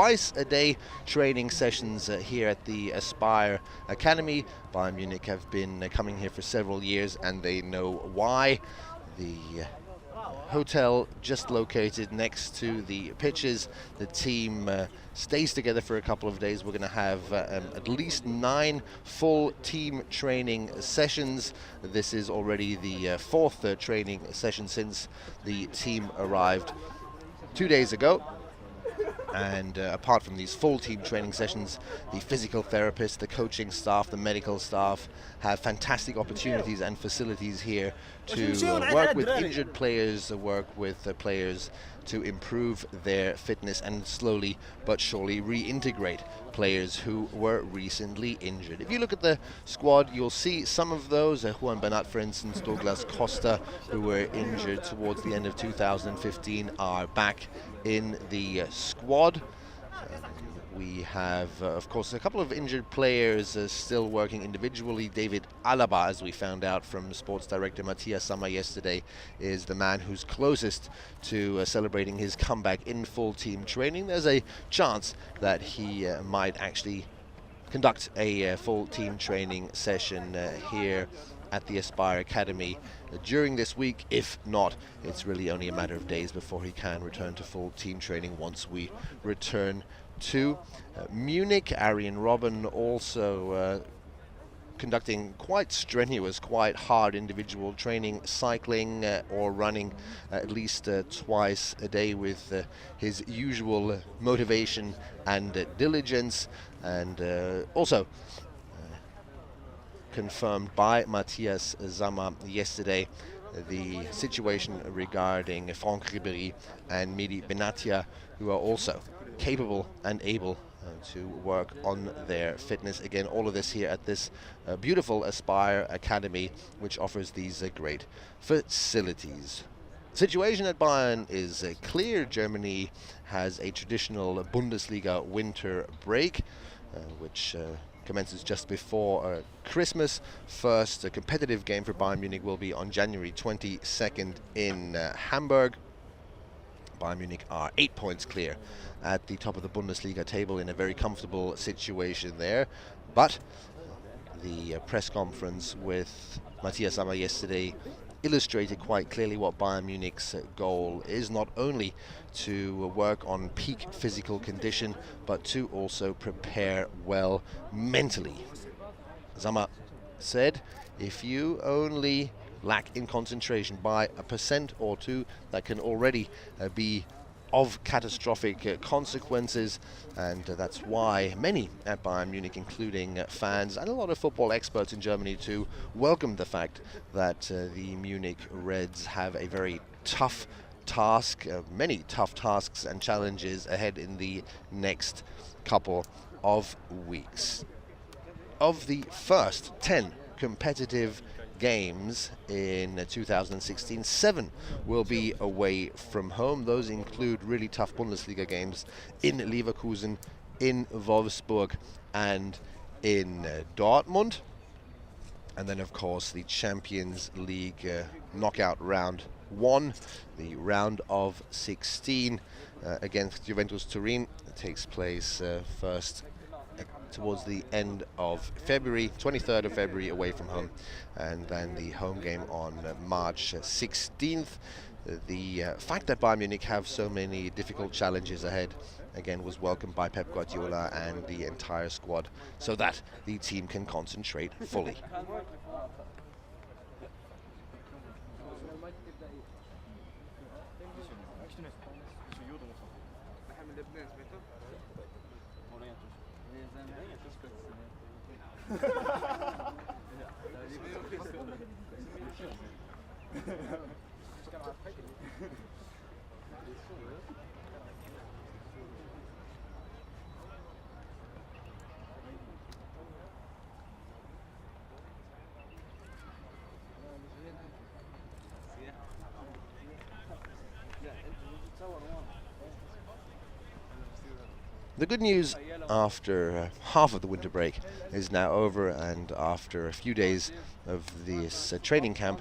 twice a day training sessions here at the Aspire Academy. Bayern Munich have been coming here for several years, and they know why. The hotel just located next to the pitches. The team stays together for a couple of days. We're going to have at least 9 full team training sessions. This is already the fourth training session since the team arrived 2 days ago. And apart from these full team training sessions, the physical therapists, the coaching staff, the medical staff have fantastic opportunities and facilities here to work with injured players, work with players to improve their fitness and slowly but surely reintegrate players who were recently injured. If you look at the squad, you'll see some of those. Juan Bernat, for instance, Douglas Costa, who were injured towards the end of 2015, are back in the squad. We have, of course, a couple of injured players still working individually. David Alaba, as we found out from sports director Matthias Sammer yesterday, is the man who's closest to celebrating his comeback in full team training. There's a chance that he might actually conduct a full team training session here at the Aspire Academy during this week. If not, it's really only a matter of days before he can return to full team training once we return to Munich. Arjen Robben also conducting quite strenuous, quite hard individual training, cycling or running at least twice a day with his usual motivation and diligence, and also confirmed by Matthias Sammer yesterday the situation regarding Franck Ribéry and Mehdi Benatia, who are also capable and able to work on their fitness. Again, all of this here at this beautiful Aspire Academy, which offers these great facilities. Situation at Bayern is clear. Germany has a traditional Bundesliga winter break, which commences just before Christmas. First competitive game for Bayern Munich will be on January 22nd in Hamburg. Bayern Munich are 8 points clear at the top of the Bundesliga table, in a very comfortable situation there. But the press conference with Matthias Sammer yesterday illustrated quite clearly what Bayern Munich's goal is: not only to work on peak physical condition, but to also prepare well mentally. Sammer said, if you only lack in concentration by 1% or 2%, that can already be of catastrophic consequences, and that's why many at Bayern Munich, including fans and a lot of football experts in Germany too, welcome the fact that the Munich Reds have a very tough task, many tough tasks and challenges ahead in the next couple of weeks. Of the first 10 competitive games in 2016, 7 will be away from home. Those include really tough Bundesliga games in Leverkusen, in Wolfsburg and in Dortmund. And then of course the Champions League knockout round 1, the round of 16 against Juventus Turin. It takes place first towards the end of February, 23rd of February, away from home, and then the home game on March 16th. The fact that Bayern Munich have so many difficult challenges ahead, again, was welcomed by Pep Guardiola and the entire squad, so that the team can concentrate fully. The good news after half of the winter break is now over, and after a few days of this training camp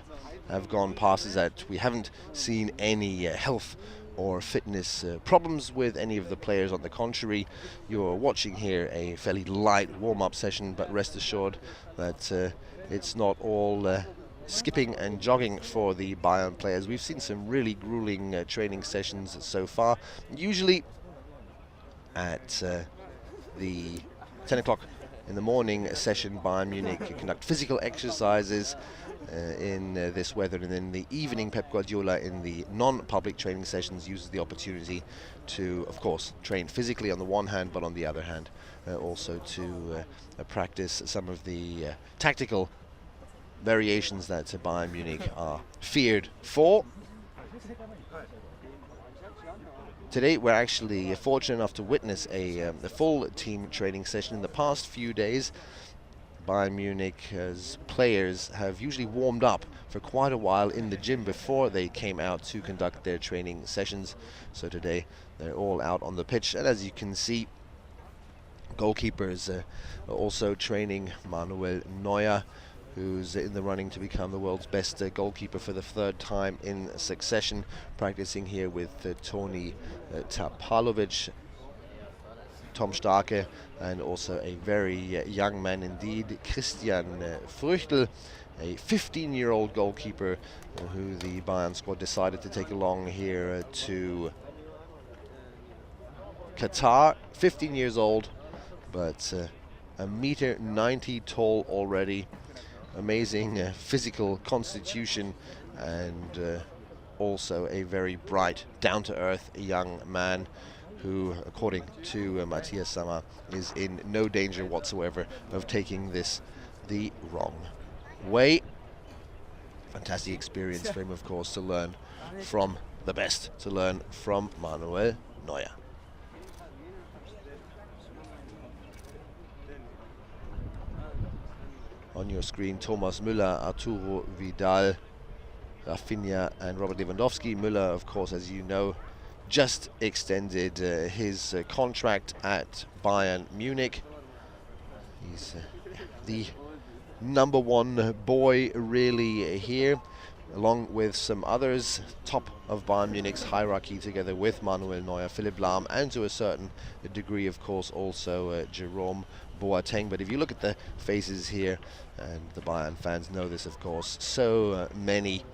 have gone past, is that we haven't seen any health or fitness problems with any of the players. On the contrary, you're watching here a fairly light warm-up session, but rest assured that it's not all skipping and jogging for the Bayern players. We've seen some really grueling training sessions so far. Usually at the 10 o'clock in the morning session, Bayern Munich conduct physical exercises in this weather, and in the evening Pep Guardiola in the non-public training sessions uses the opportunity to, of course, train physically on the one hand, but on the other hand also to practice some of the tactical variations that Bayern Munich are feared for. Today we're actually fortunate enough to witness a full team training session. In the past few days, Bayern Munich's players have usually warmed up for quite a while in the gym before they came out to conduct their training sessions. So today they're all out on the pitch, and as you can see, goalkeepers are also training. Manuel Neuer, who's in the running to become the world's best goalkeeper for the third time in succession, practicing here with Toni Tapalovic, Tom Starke, and also a very young man indeed, Christian Früchtl, a 15-year-old goalkeeper who the Bayern squad decided to take along here to Qatar. 15 years old, but a meter 90 tall already. Amazing physical constitution, and also a very bright, down-to-earth young man who, according to Matthias Sammer, is in no danger whatsoever of taking this the wrong way. Fantastic experience for him, of course, to learn from the best, to learn from Manuel Neuer. On your screen, Thomas Müller, Arturo Vidal, Rafinha and Robert Lewandowski. Müller, of course, as you know, just extended his contract at Bayern Munich. He's the number one boy really here, along with some others, top of Bayern Munich's hierarchy, together with Manuel Neuer, Philipp Lahm, and to a certain degree, of course, also Jerome Boateng. But if you look at the faces here, and the Bayern fans know this, of course, so many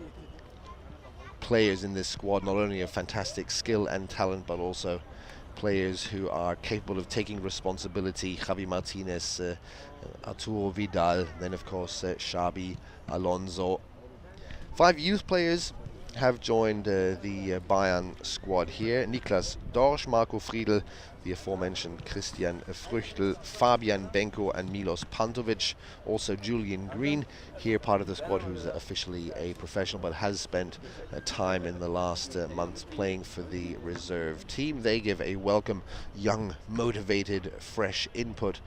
players in this squad, not only of fantastic skill and talent, but also players who are capable of taking responsibility. Javi Martinez, Arturo Vidal, then of course Xabi Alonso. 5 youth players have joined the Bayern squad here. Niklas Dorsch, Marco Friedl, the aforementioned Christian Früchtl, Fabian Benko and Milos Pantovic. Also Julian Green, here part of the squad, who's officially a professional but has spent time in the last months playing for the reserve team. They give a welcome, young, motivated, fresh input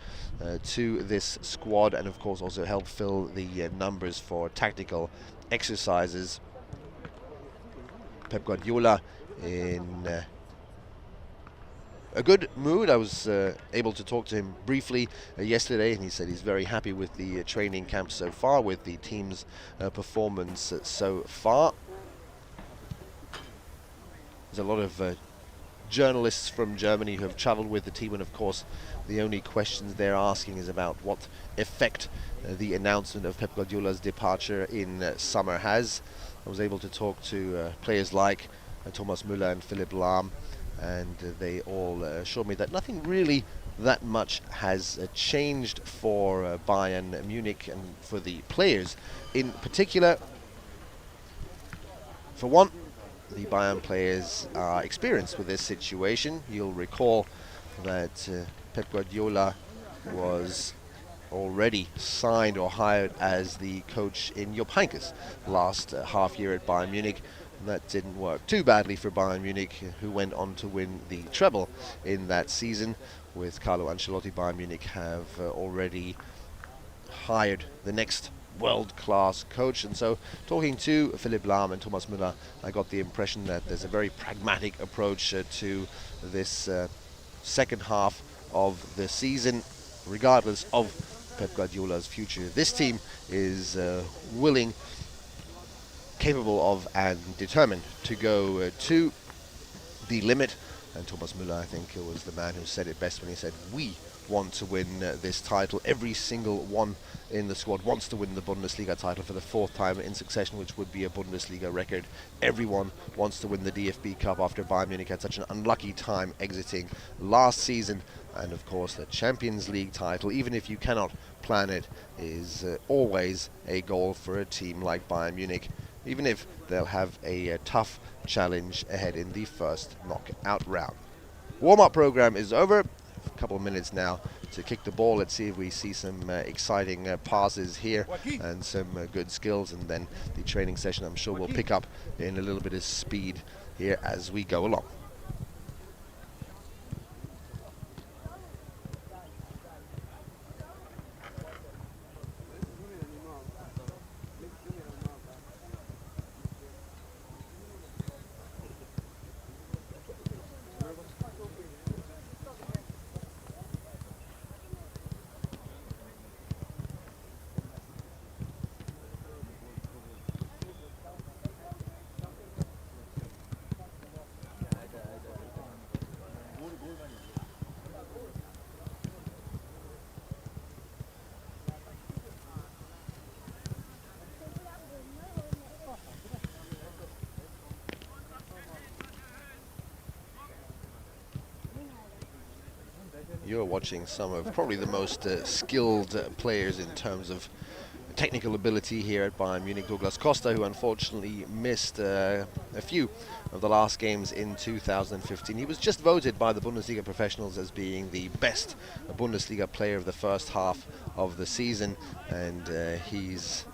to this squad, and of course also help fill the numbers for tactical exercises. Pep Guardiola in a good mood. I was able to talk to him briefly yesterday, and he said he's very happy with the training camp so far, with the team's performance so far. There's a lot of journalists from Germany who have traveled with the team, and of course the only questions they're asking is about what effect the announcement of Pep Guardiola's departure in summer has. I was able to talk to players like Thomas Müller and Philipp Lahm, and they all assured me that nothing really that much has changed for Bayern Munich and for the players in particular. For one, the Bayern players are experienced with this situation. You'll recall that Pep Guardiola was already signed or hired as the coach in Jupp Heynckes last half year at Bayern Munich. That didn't work too badly for Bayern Munich, who went on to win the treble in that season. With Carlo Ancelotti, Bayern Munich have already hired the next world-class coach. And so, talking to Philipp Lahm and Thomas Müller, I got the impression that there's a very pragmatic approach to this second half of the season, regardless of Pep Guardiola's future. This team is capable of, and determined to go to the limit. And Thomas Müller, I think, was the man who said it best when he said, we want to win this title. Every single one in the squad wants to win the Bundesliga title for the 4th time in succession, which would be a Bundesliga record. Everyone wants to win the DFB Cup after Bayern Munich had such an unlucky time exiting last season. And of course, the Champions League title, even if you cannot plan it, is always a goal for a team like Bayern Munich, even if they'll have a tough challenge ahead in the first knockout round. Warm-up program is over. A couple of minutes now to kick the ball. Let's see if we see some exciting passes here and some good skills, and then the training session I'm sure will pick up in a little bit of speed here as we go along. You're watching some of probably the most skilled players in terms of technical ability here at Bayern Munich. Douglas Costa, who unfortunately missed a few of the last games in 2015. He was just voted by the Bundesliga professionals as being the best Bundesliga player of the first half of the season, and he's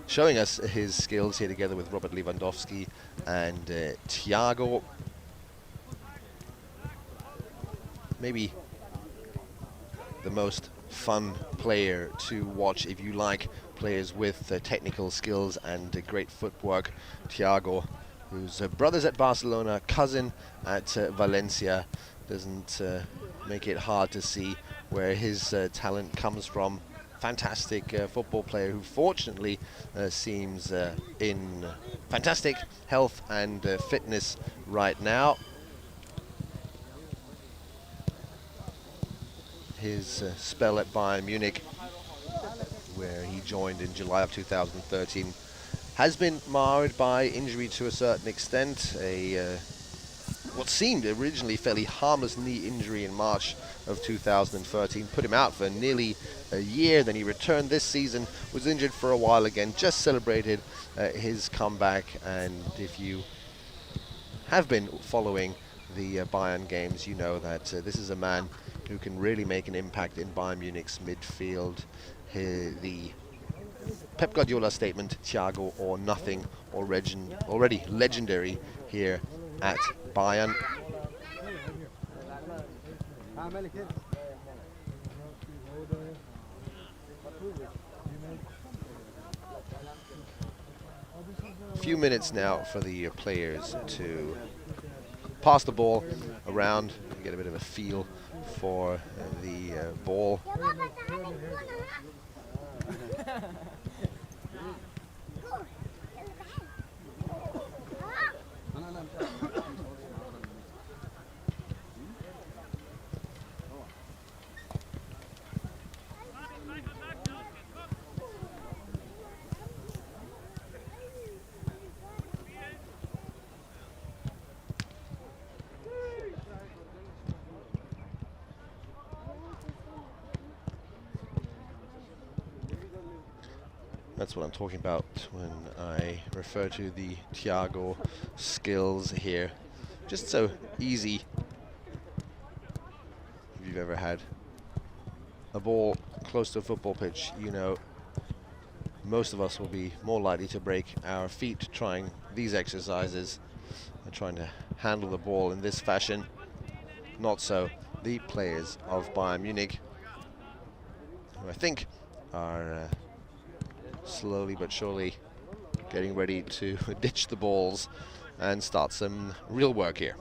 showing us his skills here together with Robert Lewandowski and Thiago. Maybe the most fun player to watch if you like players with technical skills and great footwork. Thiago, whose brother's at Barcelona, cousin at Valencia, doesn't make it hard to see where his talent comes from. Fantastic football player who fortunately seems in fantastic health and fitness right now. His spell at Bayern Munich, where he joined in July of 2013, has been marred by injury to a certain extent. What seemed originally fairly harmless knee injury in March of 2013 put him out for nearly a year. Then he returned this season, was injured for a while again, just celebrated his comeback. And if you have been following the Bayern games, you know that this is a man who can really make an impact in Bayern Munich's midfield. The Pep Guardiola statement, Thiago or nothing, already legendary here at Bayern. A few minutes now for the players to pass the ball around, get a bit of a feel for the ball. That's what I'm talking about when I refer to the Thiago skills here. Just so easy. If you've ever had a ball close to a football pitch, you know most of us will be more likely to break our feet trying these exercises and trying to handle the ball in this fashion. Not so the players of Bayern Munich, who I think are slowly but surely getting ready to ditch the balls and start some real work here.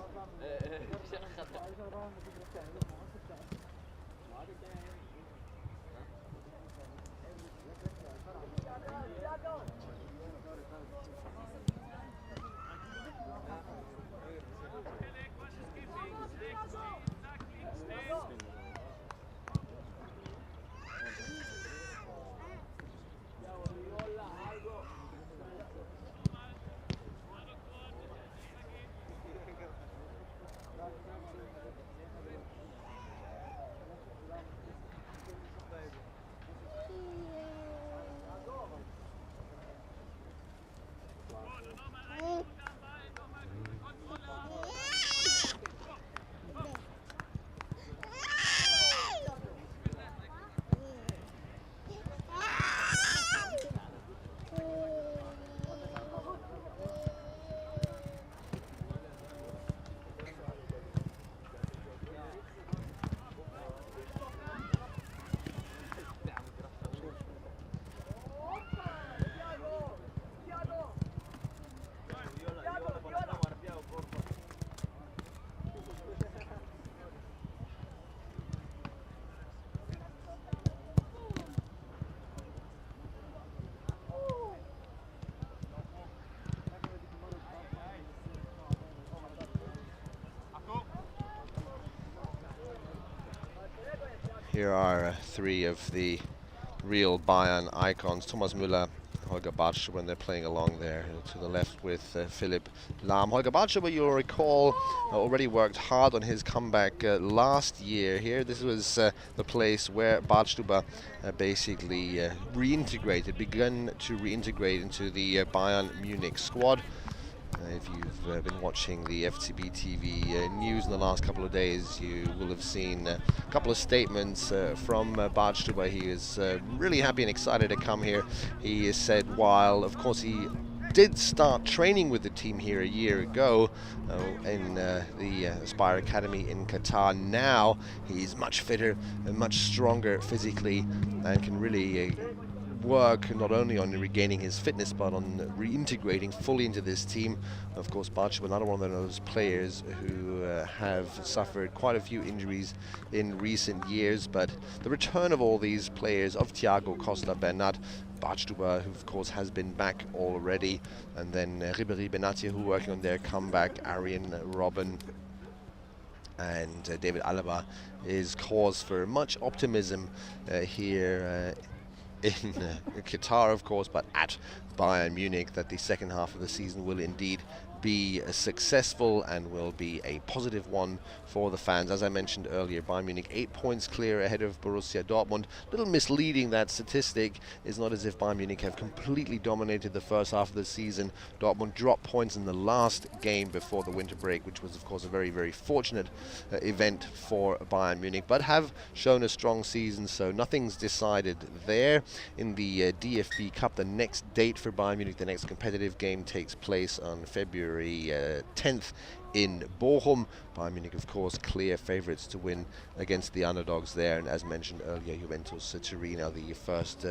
Here are three of the real Bayern icons. Thomas Müller, Holger Badstuber, when they're playing along there to the left with Philipp Lahm. Holger Badstuber, you'll recall, already worked hard on his comeback last year here. This was the place where Badstuber basically begun to reintegrate into the Bayern Munich squad. If you've been watching the FCB TV news in the last couple of days, you will have seen a couple of statements from Badstuber. He is really happy and excited to come here. He has said while, of course, he did start training with the team here a year ago in the Aspire Academy in Qatar. Now he's much fitter and much stronger physically and can really work not only on regaining his fitness but on reintegrating fully into this team. Of course, Badstuber, another one of those players who have suffered quite a few injuries in recent years, but the return of all these players, of Thiago, Costa, Bernat, Badstuber, who of course has been back already, and then Ribéry, Benatia, who are working on their comeback, Arjen Robben and David Alaba, is cause for much optimism here in Qatar, of course, but at Bayern Munich, that the second half of the season will indeed be successful and will be a positive one for the fans. As I mentioned earlier, Bayern Munich 8 points clear ahead of Borussia Dortmund. A little misleading, that statistic. It's not as if Bayern Munich have completely dominated the first half of the season. Dortmund dropped points in the last game before the winter break, which was of course a very, very fortunate event for Bayern Munich, but have shown a strong season, so nothing's decided there. In the DFB Cup, the next date for Bayern Munich, the next competitive game, takes place on February 10th in Bochum. Bayern Munich, of course, clear favourites to win against the underdogs there, and as mentioned earlier, Juventus Turin are the first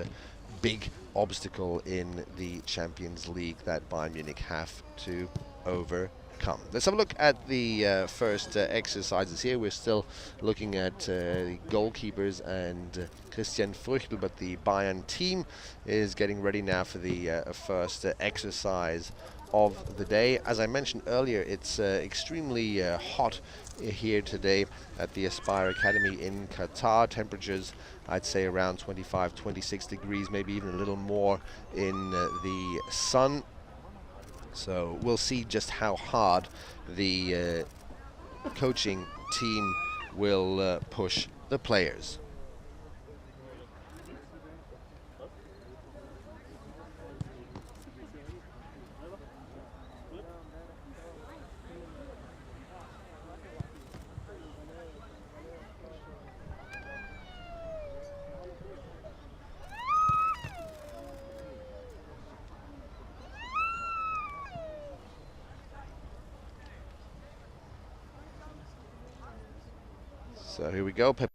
big obstacle in the Champions League that Bayern Munich have to overcome. Let's have a look at the first exercises here. We're still looking at the goalkeepers and Christian Früchtl, but the Bayern team is getting ready now for the first exercise of the day. As I mentioned earlier, it's extremely hot here today at the Aspire Academy in Qatar. Temperatures, I'd say, around 25, 26 degrees, maybe even a little more in the sun. So we'll see just how hard the coaching team will push the players. So here we go. Pep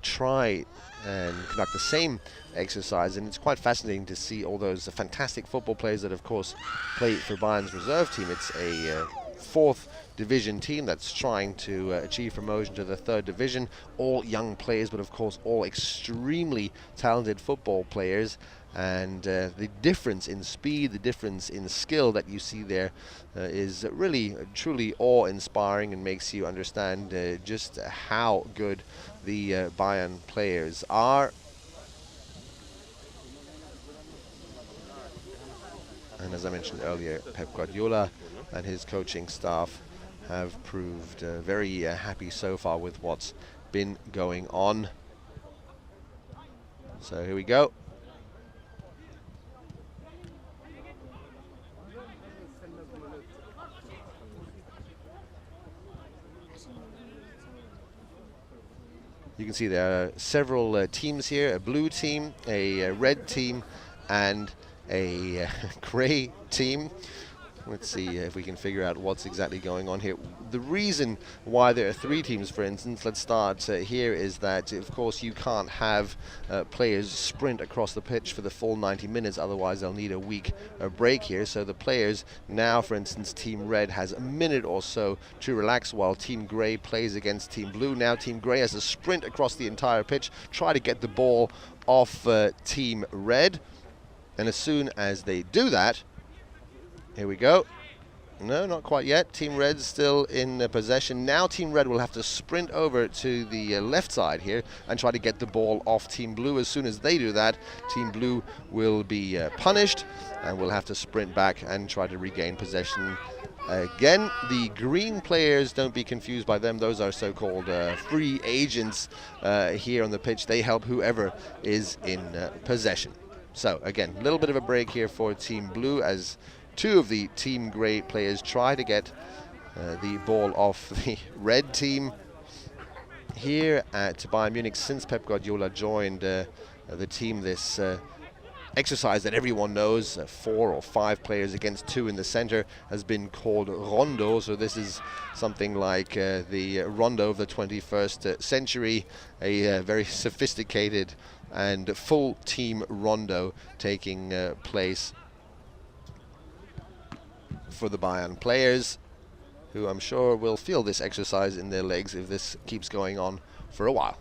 try and conduct the same exercise, and it's quite fascinating to see all those fantastic football players that of course play for Bayern's reserve team. It's a fourth division team that's trying to achieve promotion to the third division. All young players, but of course all extremely talented football players. And the difference in speed, the difference in skill that you see there is really, truly awe-inspiring, and makes you understand just how good the Bayern players are. And as I mentioned earlier, Pep Guardiola and his coaching staff have proved very happy so far with what's been going on. So here we go. You can see there are several teams here, a blue team, a red team, and a grey team. Let's see if we can figure out what's exactly going on here. The reason why there are three teams, for instance, let's start here, is that, of course, you can't have players sprint across the pitch for the full 90 minutes, otherwise they'll need a week break here. So the players now, for instance, Team Red has a minute or so to relax while Team Grey plays against Team Blue. Now Team Grey has a sprint across the entire pitch, try to get the ball off Team Red. And as soon as they do that, here we go. No, not quite yet. Team Red's still in possession. Now Team Red will have to sprint over to the left side here and try to get the ball off Team Blue. As soon as they do that, Team Blue will be punished and will have to sprint back and try to regain possession again. The green players, don't be confused by them. Those are so-called free agents here on the pitch. They help whoever is in possession. So again, a little bit of a break here for Team Blue as two of the Team Grey players try to get the ball off the red team. Here at Bayern Munich, since Pep Guardiola joined the team, this exercise that everyone knows, 4 or 5 players against 2 in the center, has been called rondo. So this is something like the rondo of the 21st century, a very sophisticated and full team rondo taking place for the Bayern players, who I'm sure will feel this exercise in their legs if this keeps going on for a while.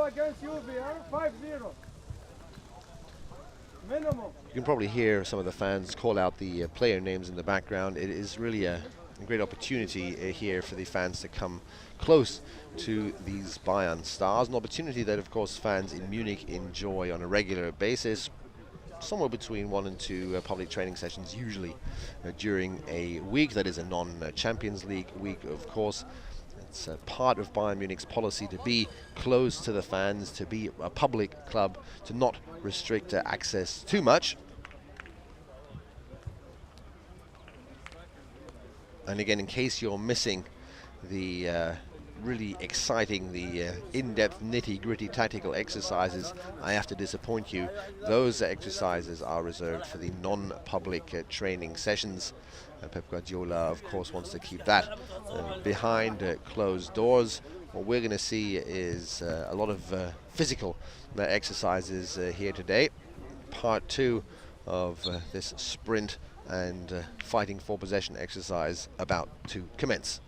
Against Juve, 5-0. Minimum. You can probably hear some of the fans call out the player names in the background. It is really a great opportunity here for the fans to come close to these Bayern stars, an opportunity that of course fans in Munich enjoy on a regular basis, somewhere between 1 and 2 public training sessions usually during a week. That is a non-Champions League week, of course. It's part of Bayern Munich's policy to be close to the fans, to be a public club, to not restrict access too much. And again, in case you're missing the really exciting, the in-depth, nitty-gritty tactical exercises, I have to disappoint you. Those exercises are reserved for the non-public training sessions. Pep Guardiola, of course, wants to keep that behind closed doors. What we're going to see is a lot of physical exercises here today. Part 2 of this sprint and fighting for possession exercise about to commence.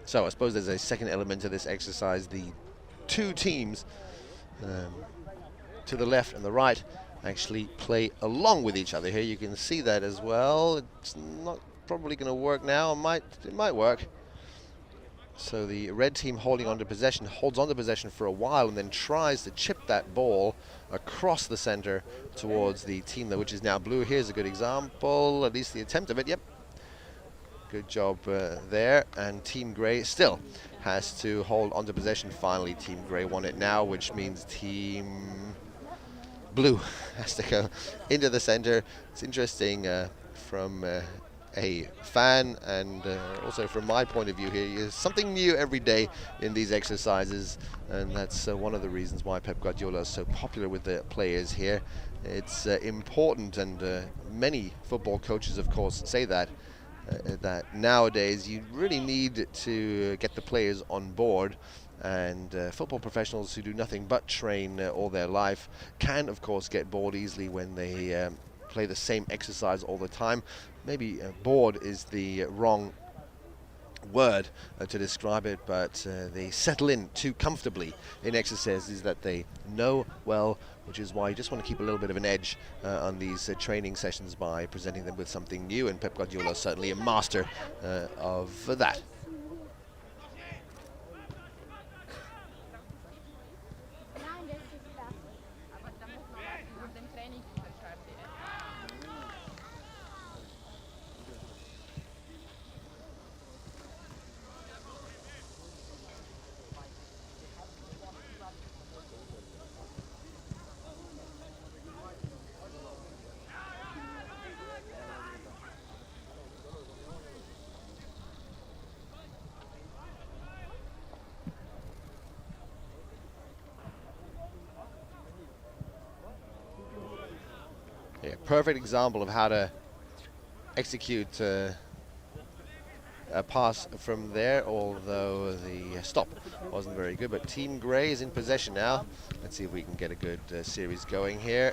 So I suppose there's a second element to this exercise. The two teams to the left and the right actually play along with each other here. You can see that as well. It's not probably going to work now. It might work. So the red team holding on to possession, holds on to possession for a while and then tries to chip that ball across the center towards the team, which is now blue. Here's a good example, at least the attempt of it. Yep. Good job there. And Team Grey still has to hold on to possession. Finally, Team Grey won it now, which means Team Blue has to go into the center. It's interesting from a fan and also from my point of view here. There's something new every day in these exercises, and that's one of the reasons why Pep Guardiola is so popular with the players here. It's important, and many football coaches, of course, say that nowadays you really need to get the players on board, and football professionals who do nothing but train all their life can, of course, get bored easily when they play the same exercise all the time. Maybe bored is the wrong word to describe it, but they settle in too comfortably in exercises that they know well, which is why you just want to keep a little bit of an edge on these training sessions by presenting them with something new, and Pep Guardiola is certainly a master of that. Yeah, perfect example of how to execute a pass from there, although the stop wasn't very good. But Team Grey is in possession now. Let's see if we can get a good series going here.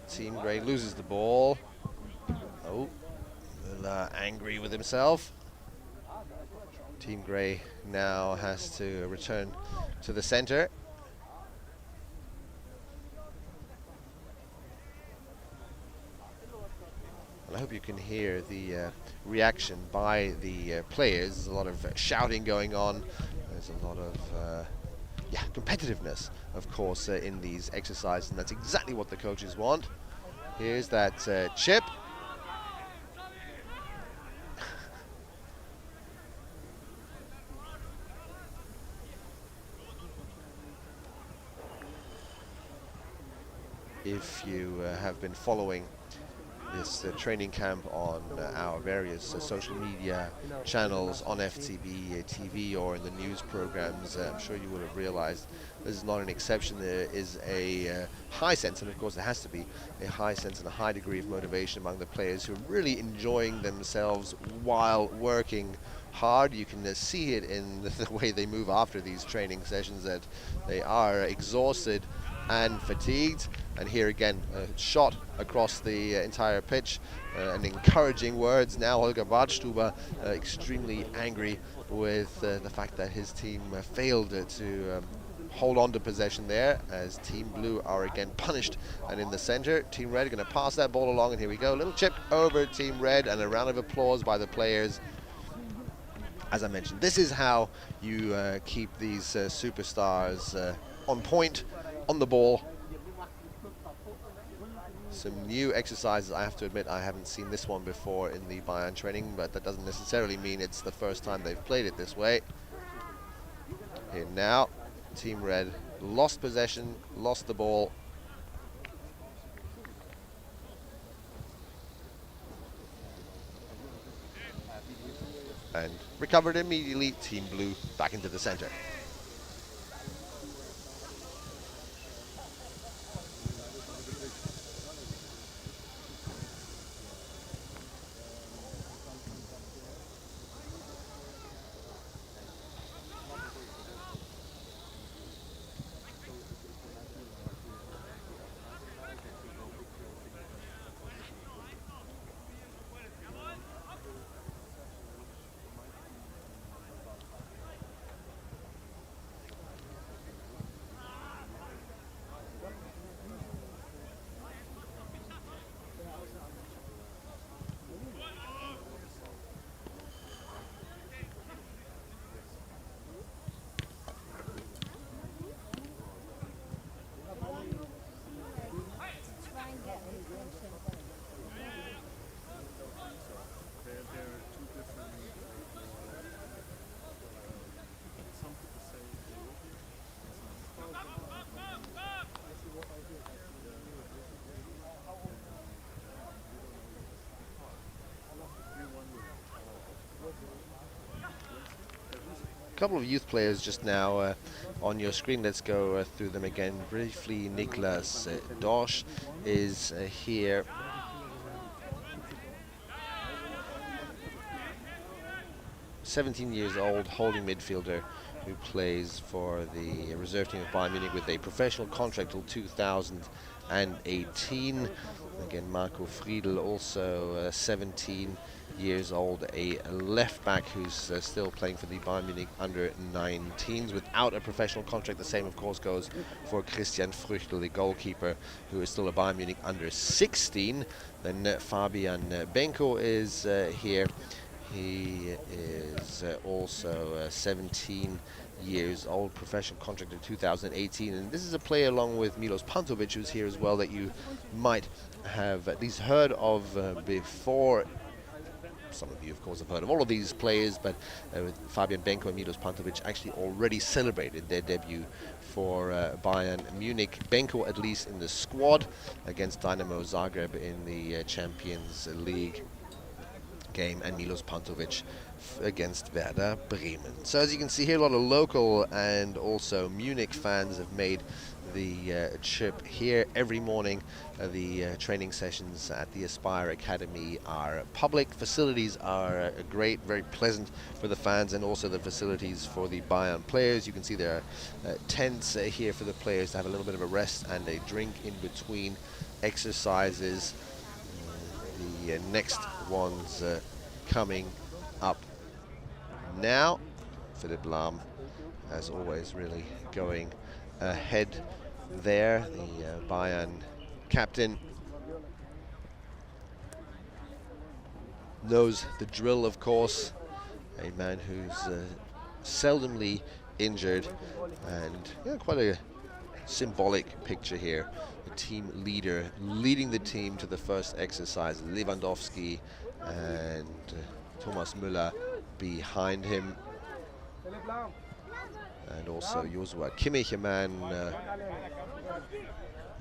Team Grey loses the ball. Oh, a little angry with himself. Team Grey now has to return to the center. And I hope you can hear the reaction by the players. There's a lot of shouting going on. There's a lot of competitiveness, of course, in these exercises, and that's exactly what the coaches want. Here's that chip. If you have been following this training camp on our various social media channels, on FTB TV or in the news programs, I'm sure you would have realized this is not an exception. There is a high sense, and of course there has to be a high sense and a high degree of motivation among the players who are really enjoying themselves while working hard. You can see it in the way they move after these training sessions, that they are exhausted and fatigued. And here again, a shot across the entire pitch, and encouraging words. Now Holger Badstuber extremely angry with the fact that his team failed to hold on to possession there, as Team Blue are again punished and in the center. Team Red are going to pass that ball along, and here we go. Little chip over Team Red, and a round of applause by the players. As I mentioned, this is how you keep these superstars on point, on the ball. Some new exercises. I have to admit I haven't seen this one before in the Bayern training, but that doesn't necessarily mean it's the first time they've played it this way. Here now, Team Red lost possession, lost the ball. And recovered immediately. Team Blue back into the center. Couple of youth players just now on your screen. Let's go through them again briefly. Niklas Dorsch is here. '17 years old, holding midfielder who plays for the reserve team of Bayern Munich with a professional contract till 2018. Again, Marco Friedl, also 17 years old, a left back who's still playing for the Bayern Munich under 19s without a professional contract. The same, of course, goes for Christian Früchtl, the goalkeeper, who is still a Bayern Munich under 16. Then Fabian Benko is here. He is also 17 years old, professional contract in 2018, and this is a player along with Milos Pantovic, who's here as well, that you might have at least heard of before. Some of you, of course, have heard of all of these players, but with Fabian Benko and Milos Pantovic actually already celebrated their debut for Bayern Munich. Benko at least in the squad against Dynamo Zagreb in the Champions League game, and Milos Pantovic against Werder Bremen. So as you can see here, a lot of local and also Munich fans have made the trip here every morning. The training sessions at the Aspire Academy are public. Facilities are great, very pleasant for the fans, and also the facilities for the Bayern players. You can see there are tents here for the players to have a little bit of a rest and a drink in between exercises. The next one's coming up now. Philipp Lahm, as always, really going ahead there, the Bayern captain. Knows the drill, of course, a man who's seldomly injured, and quite a symbolic picture here. The team leader leading the team to the first exercise, Lewandowski, and Thomas Müller behind him. And also Joshua Kimmich, a man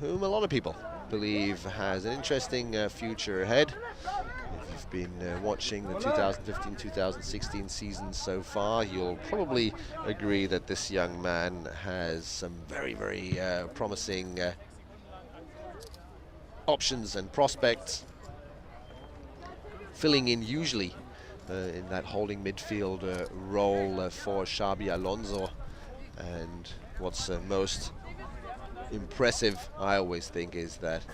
whom a lot of people believe has an interesting future ahead. If you've been watching the 2015-2016 season so far, you'll probably agree that this young man has some very, very promising options and prospects, filling in usually in that holding midfield role for Xabi Alonso. And what's most impressive, I always think, is that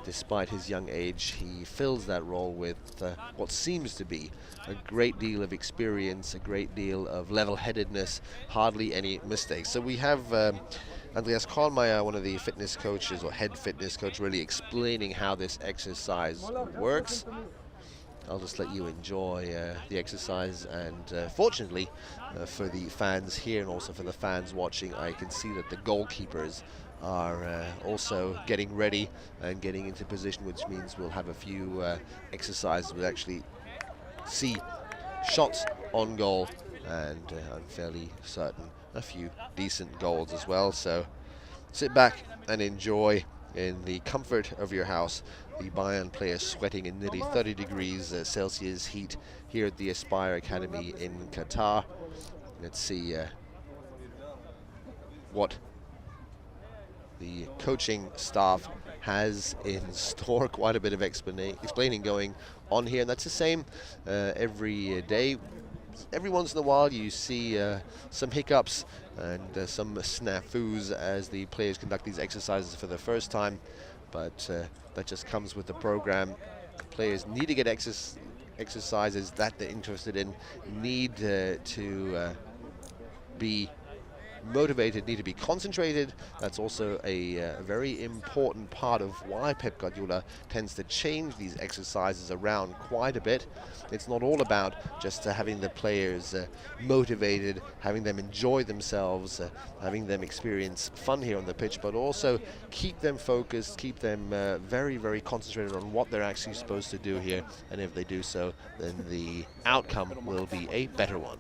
despite his young age, he fills that role with what seems to be a great deal of experience, a great deal of level-headedness, hardly any mistakes. So we have Andreas Kollmeier, one of the fitness coaches, or head fitness coach, really explaining how this exercise works. I'll just let you enjoy the exercise, and fortunately for the fans here and also for the fans watching, I can see that the goalkeepers are also getting ready and getting into position, which means we'll have a few exercises we'll actually see shots on goal, and I'm fairly certain a few decent goals as well. So sit back and enjoy in the comfort of your house the Bayern players sweating in nearly 30 degrees Celsius heat here at the Aspire Academy in Qatar. Let's see what the coaching staff has in store. Quite a bit of explaining going on here, and that's the same every day. Every once in a while you see some hiccups and some snafus as the players conduct these exercises for the first time, but that just comes with the program. Players need to get exercises that they're interested in, need to be motivated, need to be concentrated. That's also a very important part of why Pep Guardiola tends to change these exercises around quite a bit. It's not all about just having the players motivated, having them enjoy themselves, having them experience fun here on the pitch, but also keep them focused, keep them very, very concentrated on what they're actually supposed to do here. And if they do so, then the outcome will be a better one.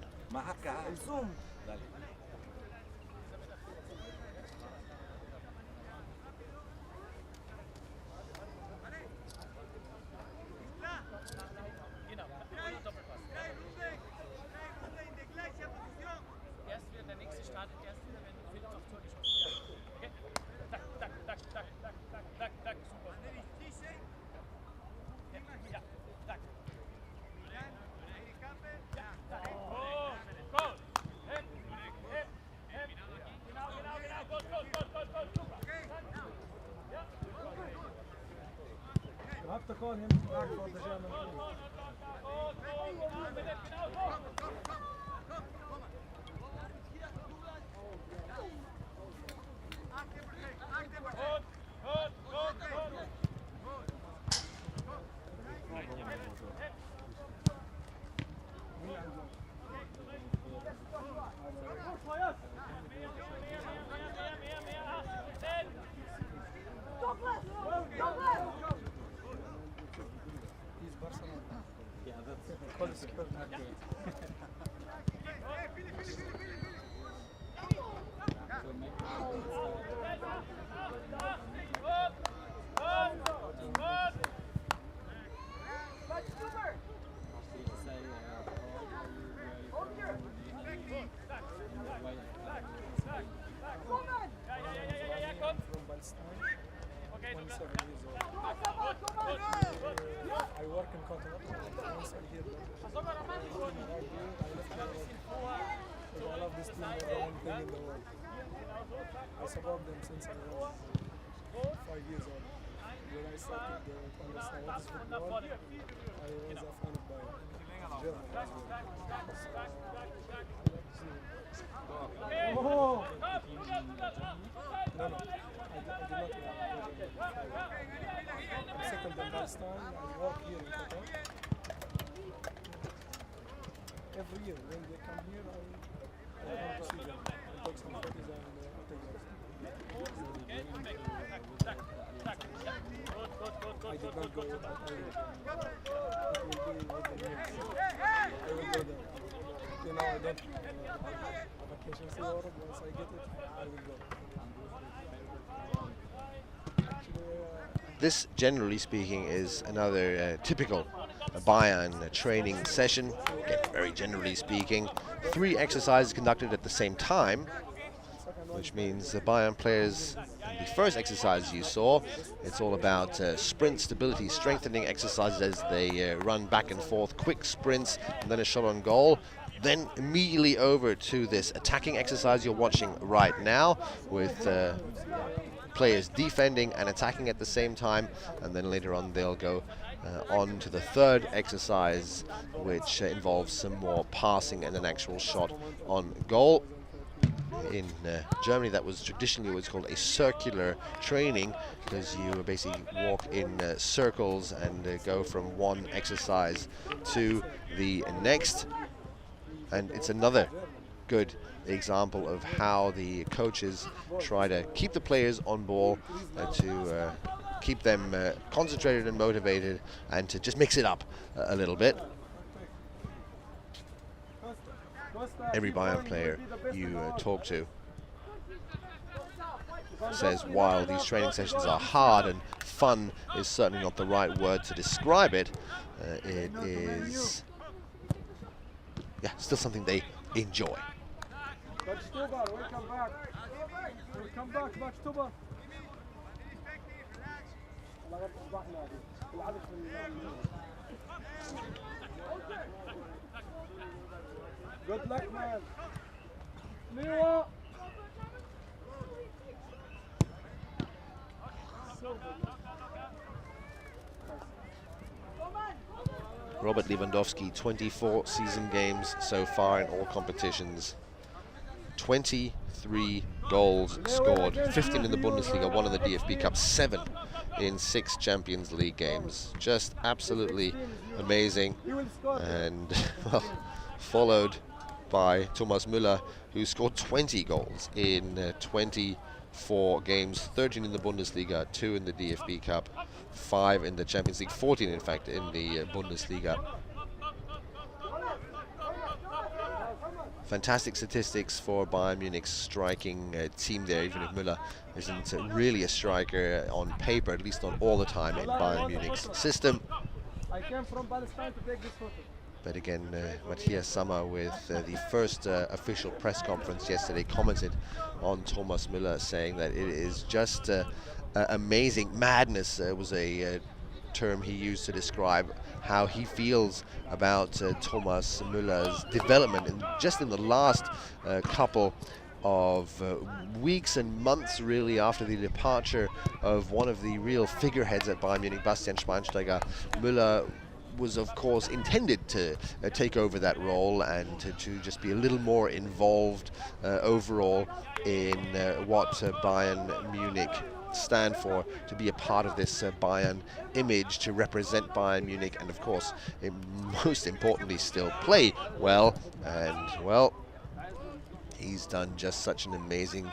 You have to call him back for the German team. I work in Qatar. Once I'm here, I love this team more than anything in the world. I support them since I was 5 years old. When I started to understand what is football, I was a fan of Bayern. German as well. Oh! No, I did not. I'm settled in Palestine. I work here in Qatar. Every year when they come here, I come to see them. I take some photos and autographs. I did not go with that. It will be with the next. I will go there. You know, I don't have vacations in Europe. Once I get it, I will go. This, generally speaking, is another typical Bayern training session. Again, very generally speaking, 3 exercises conducted at the same time, which means the Bayern players, in the first exercise you saw, it's all about sprint stability, strengthening exercises as they run back and forth, quick sprints, and then a shot on goal. Then immediately over to this attacking exercise you're watching right now, with players defending and attacking at the same time, and then later on they'll go on to the third exercise, which involves some more passing and an actual shot on goal. In Germany, that was traditionally what's called a circular training, because you basically walk in circles and go from one exercise to the next. And it's another good example of how the coaches try to keep the players on ball, to keep them concentrated and motivated, and to just mix it up a little bit. Every Bayern player you talk to says while these training sessions are hard, and fun is certainly not the right word to describe it, it is still something they enjoy. Good luck, man. Leo. Robert Lewandowski, 24 season games so far in all competitions. 23 goals scored, 15 in the Bundesliga, 1 in the DFB Cup, 7 in 6 Champions League games. Just absolutely amazing. And well, followed by Thomas Müller, who scored 20 goals in 24 games, 13 in the Bundesliga, 2 in the DFB Cup, 5 in the Champions League, 14 in fact in the Bundesliga. Fantastic statistics for Bayern Munich's striking team there, even if Müller isn't really a striker on paper, at least not all the time in Bayern Munich's system. I came from Palestine to take this photo. But again, Matthias Sammer with the first official press conference yesterday commented on Thomas Müller, saying that it is just amazing. Madness was a term he used to describe how he feels about Thomas Müller's development just in the last couple of weeks and months, really, after the departure of one of the real figureheads at Bayern Munich, Bastian Schweinsteiger. Müller was of course intended to take over that role and to just be a little more involved overall in what Bayern Munich stand for, to be a part of this Bayern image, to represent Bayern Munich, and of course most importantly still play well. And well, he's done just such an amazing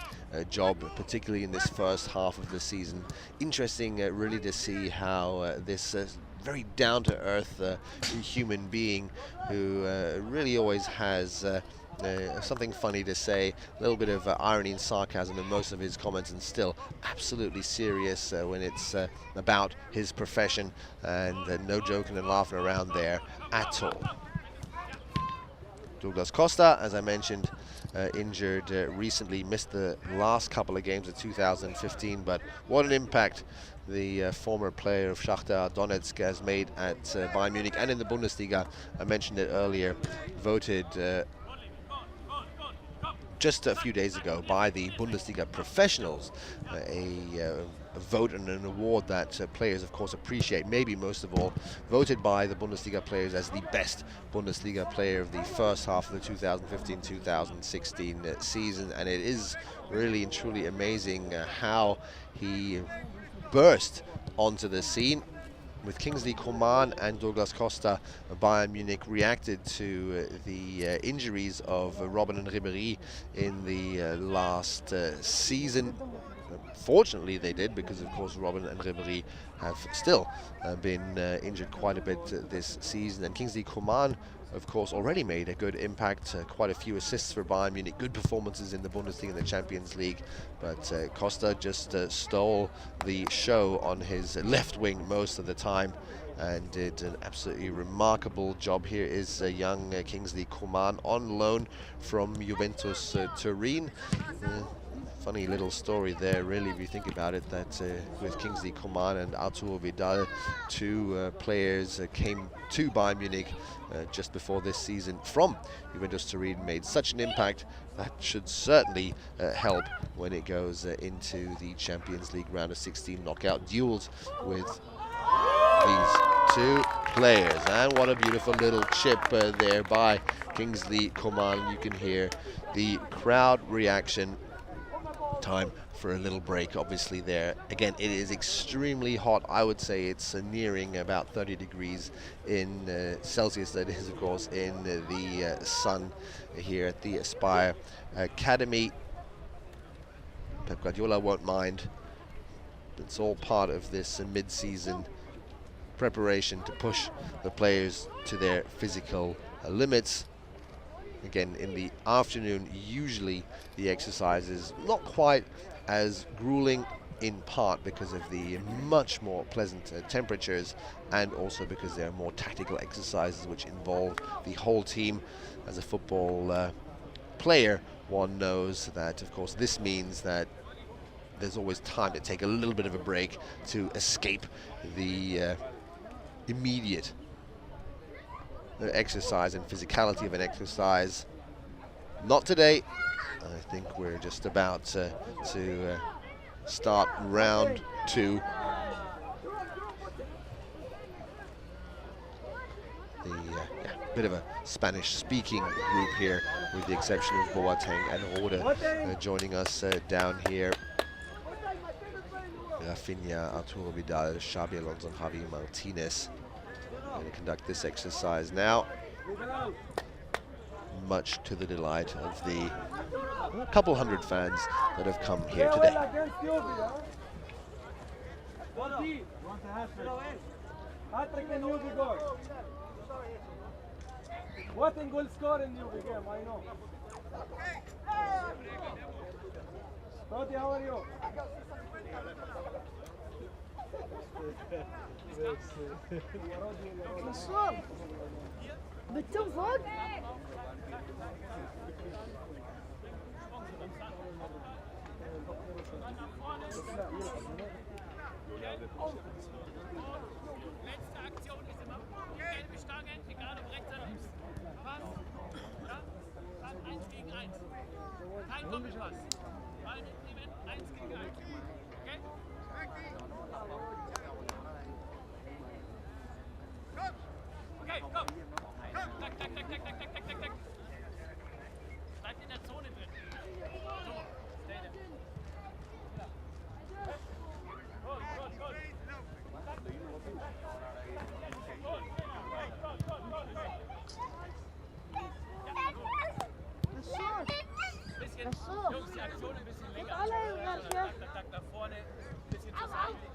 job, particularly in this first half of the season. Interesting really to see how this very down-to-earth human being, who really always has something funny to say, a little bit of irony and sarcasm in most of his comments, and still absolutely serious when it's about his profession, and no joking and laughing around there at all. Douglas Costa, as I mentioned, injured recently, missed the last couple of games of 2015, but what an impact the former player of Shakhtar Donetsk has made at Bayern Munich and in the Bundesliga. I mentioned it earlier, voted just a few days ago by the Bundesliga professionals, a vote and an award that players of course appreciate, maybe most of all, voted by the Bundesliga players as the best Bundesliga player of the first half of the 2015-2016 season. And it is really and truly amazing how he burst onto the scene. With Kingsley Coman and Douglas Costa, Bayern Munich reacted to the injuries of Robben and Ribéry in the last season. Fortunately they did, because of course Robben and Ribéry have still been injured quite a bit this season. And Kingsley Coman, of course, already made a good impact, quite a few assists for Bayern Munich, good performances in the Bundesliga and the Champions League. But Costa just stole the show on his left wing most of the time and did an absolutely remarkable job. Here is young Kingsley Coman on loan from Juventus Turin. Funny little story there, really, if you think about it, that with Kingsley Coman and Arturo Vidal, two players came to Bayern Munich just before this season from Juventus Turin, made such an impact that should certainly help when it goes into the Champions League round of 16 knockout duels with these two players. And what a beautiful little chip there by Kingsley Coman. You can hear the crowd reaction. time for a little break, obviously, there. Again, it is extremely hot. I would say it's nearing about 30 degrees in Celsius, that is, of course, in the sun here at the Aspire Academy. Pep Guardiola won't mind. It's all part of this mid-season preparation to push the players to their physical limits. Again, in the afternoon, usually the exercise is not quite as grueling, in part because of the much more pleasant temperatures, and also because there are more tactical exercises which involve the whole team. As a football player, one knows that, of course, this means that there's always time to take a little bit of a break to escape the immediate exercise and physicality of an exercise. Not today. I think we're just about to start round 2. The bit of a Spanish-speaking group here, with the exception of Boateng and Rode joining us down here. Rafinha, Arturo Vidal, Xabi Alonso, and Javi Martinez going to conduct this exercise now, much to the delight of the couple hundred fans that have come here today. What in goal score in your game? I know. Toti, how are you? مشروب بالتنفق Letzte Aktion ist immer gelbe Stange, egal ob rechts oder links. Pass, ja, Pass 1 gegen 1. Kein Doppelpass. Ball mitnehmen, 1 gegen 1. Okay? Okay, komm. Tak, tak, tak, tak, tak, tak, tak, tak. Bleibt in der Zone drin. So, stay there. Gut, gut, gut. Bisschen, Jungs, die Aktion ein bisschen länger. Tak, nach vorne, ein bisschen zur Seite.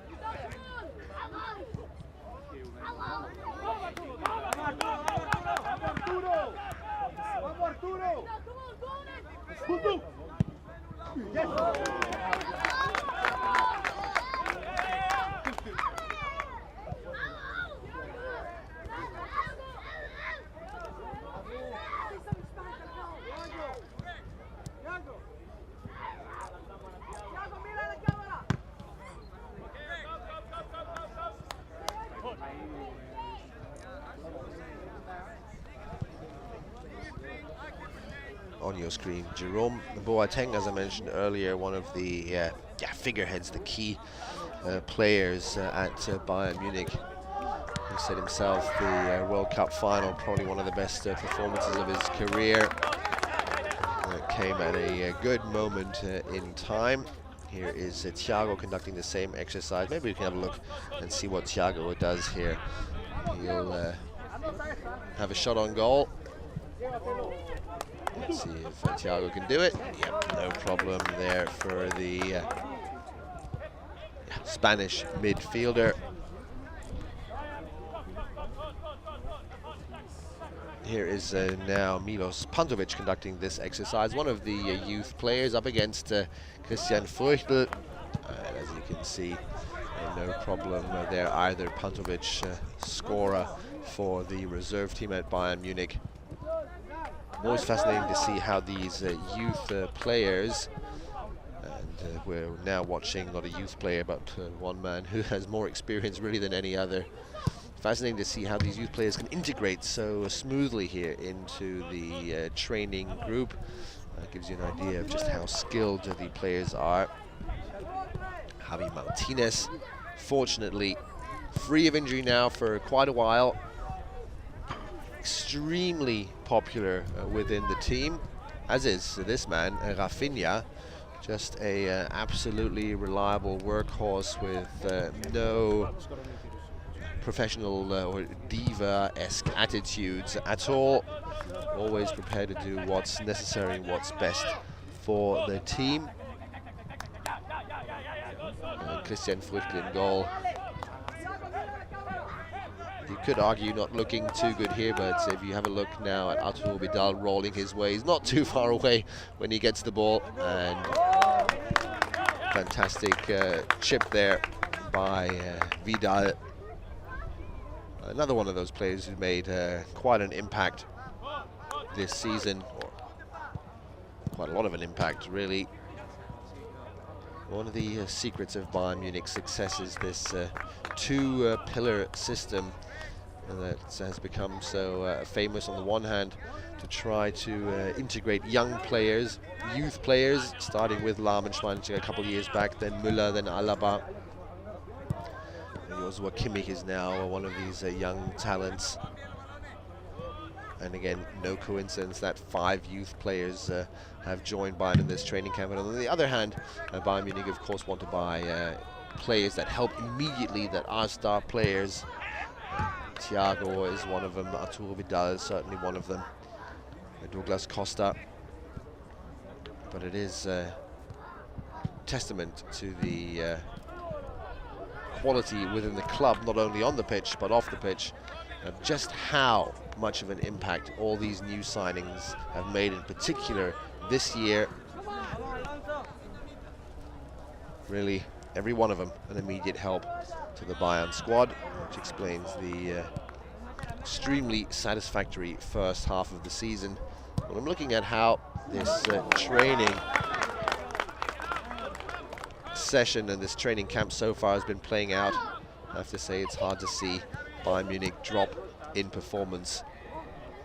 On your screen, Jerome Boateng, as I mentioned earlier, one of the figureheads, the key players at Bayern Munich. He said himself, the World Cup final, probably one of the best performances of his career. Came at a good moment in time. Here is Thiago conducting the same exercise. Maybe we can have a look and see what Thiago does here. He'll have a shot on goal. Let's see if Thiago can do it. Yep, no problem there for the Spanish midfielder. Here is now Milos Pantovic conducting this exercise, one of the youth players up against Christian Furchtl. And as you can see, no problem there either. Pantovic, scorer for the reserve team at Bayern Munich. Always fascinating to see how these youth players, and we're now watching not a youth player but one man who has more experience really than any other. Fascinating to see how these youth players can integrate so smoothly here into the training group. Gives you an idea of just how skilled the players are. Javi Martinez, fortunately, free of injury now for quite a while. Extremely popular within the team, as is this man, Rafinha, Just a absolutely reliable workhorse with no professional or diva-esque attitudes at all. Always prepared to do what's necessary and what's best for the team. And Christian Früchtl in goal. You could argue not looking too good here, but if you have a look now at Arturo Vidal rolling his way, he's not too far away when he gets the ball, and fantastic chip there by Vidal. Another one of those players who made quite an impact this season, or quite a lot of an impact really. One of the secrets of Bayern Munich's success is this two-pillar system that has become so famous. On the one hand, to try to integrate young players, youth players, starting with Lahmenschwein a couple of years back, then Müller, then Alaba. Joshua Kimmich is now one of these young talents. And again, no coincidence that 5 youth players have joined Bayern in this training camp. And on the other hand, Bayern Munich, of course, want to buy players that help immediately, that are star players. Thiago is one of them. Arturo Vidal is certainly one of them. Douglas Costa. But it is testament to the quality within the club, not only on the pitch but off the pitch, just how much of an impact all these new signings have made, in particular this year. Really, every one of them an immediate help to the Bayern squad, which explains the extremely satisfactory first half of the season. When I'm looking at how this training session and this training camp so far has been playing out, I have to say it's hard to see Bayern Munich drop in performance.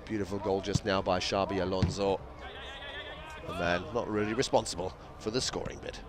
Beautiful goal just now by Xabi Alonso, the man not really responsible for the scoring bit.